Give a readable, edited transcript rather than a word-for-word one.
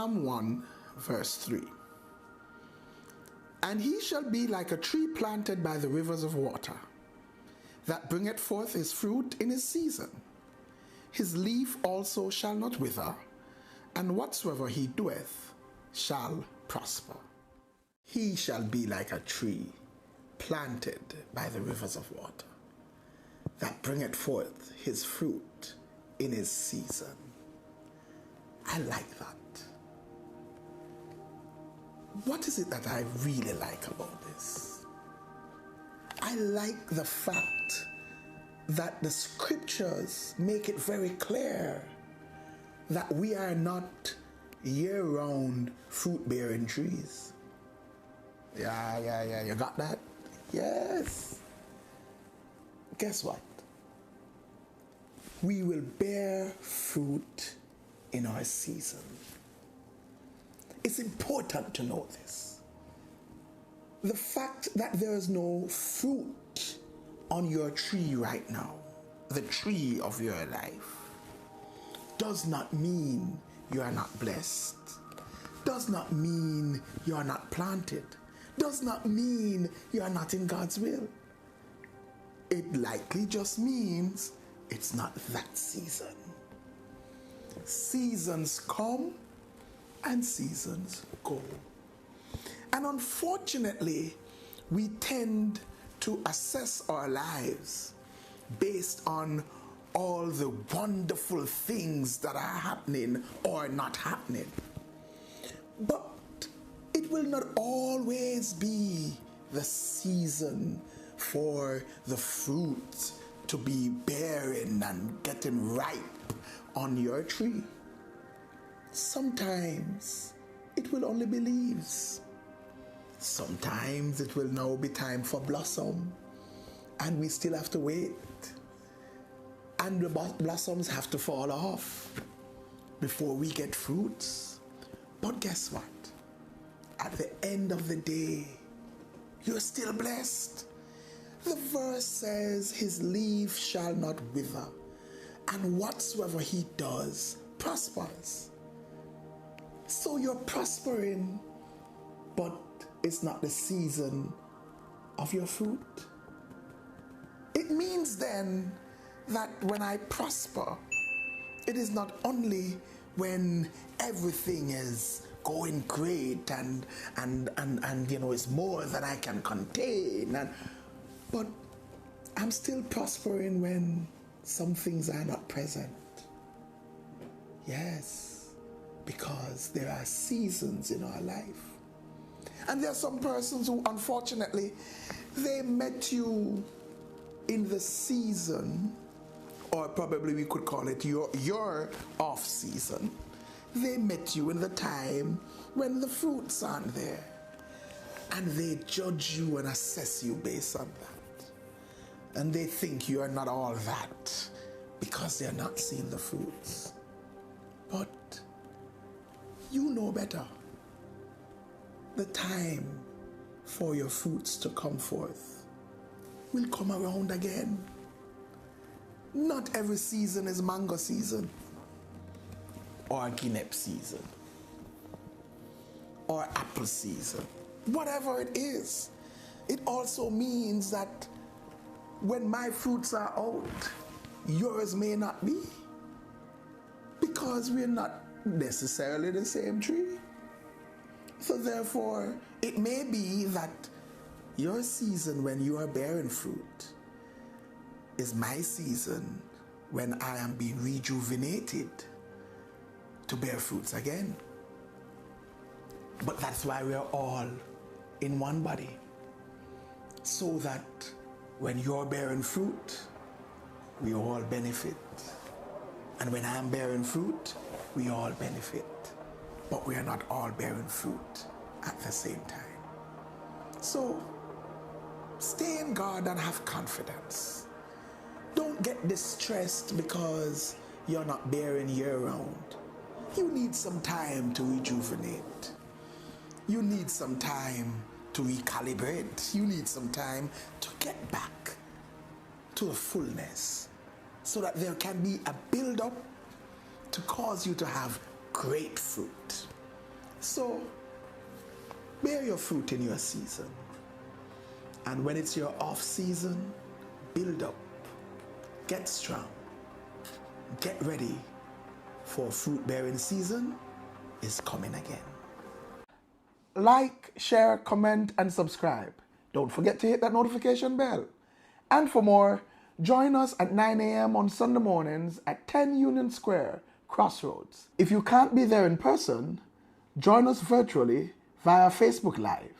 Psalm 1, verse 3. And he shall be like a tree planted by the rivers of water, that bringeth forth his fruit in his season. His leaf also shall not wither, and whatsoever he doeth shall prosper. He shall be like a tree planted by the rivers of water, that bringeth forth his fruit in his season. I like that. What is it that I really like about this? I like the fact that the scriptures make it very clear that we are not year-round fruit-bearing trees. Yeah, you got that? Yes. Guess what? We will bear fruit in our season. It's important to know this. The fact that there is no fruit on your tree right now, the tree of your life, does not mean you are not blessed, does not mean you are not planted, does not mean you are not in God's will. It likely just means it's not that season. Seasons come and seasons go. And unfortunately, we tend to assess our lives based on all the wonderful things that are happening or not happening. But it will not always be the season for the fruit to be bearing and getting ripe on your tree. Sometimes it will only be leaves. Sometimes it will now be time for blossom, and we still have to wait. And the blossoms have to fall off before we get fruits. But guess what? At the end of the day, you're still blessed. The verse says, his leaf shall not wither, and whatsoever he does prospers. So you're prospering, but it's not the season of your fruit. It means then that when I prosper, it is not only when everything is going great and you know, it's more than I can contain, but I'm still prospering when some things are not present. Yes, because there are seasons in our life. And there are some persons who, unfortunately, they met you in the season, or probably we could call it your off season. They met you in the time when the fruits aren't there. And they judge you and assess you based on that. And they think you are not all that because they're not seeing the fruits. But you know better. The time for your fruits to come forth will come around again. Not every season is mango season, or guinea season, or apple season. Whatever it is, it also means that when my fruits are out, yours may not be, because we're not necessarily the same tree. So therefore, it may be that your season when you are bearing fruit is my season when I am being rejuvenated to bear fruits again. But that's why we are all in one body, so that when you're bearing fruit, we all benefit. And when I'm bearing fruit, we all benefit. But we are not all bearing fruit at the same time. So stay in God and have confidence. Don't get distressed because you're not bearing year-round. You need some time to rejuvenate. You need some time to recalibrate. You need some time to get back to the fullness so that there can be a build-up to cause you to have great fruit. So, bear your fruit in your season. And when it's your off season, build up, get strong, get ready, for fruit bearing season is coming again. Like, share, comment, and subscribe. Don't forget to hit that notification bell. And for more, join us at 9 a.m. on Sunday mornings at 10 Union Square, Crossroads. If you can't be there in person, join us virtually via Facebook Live.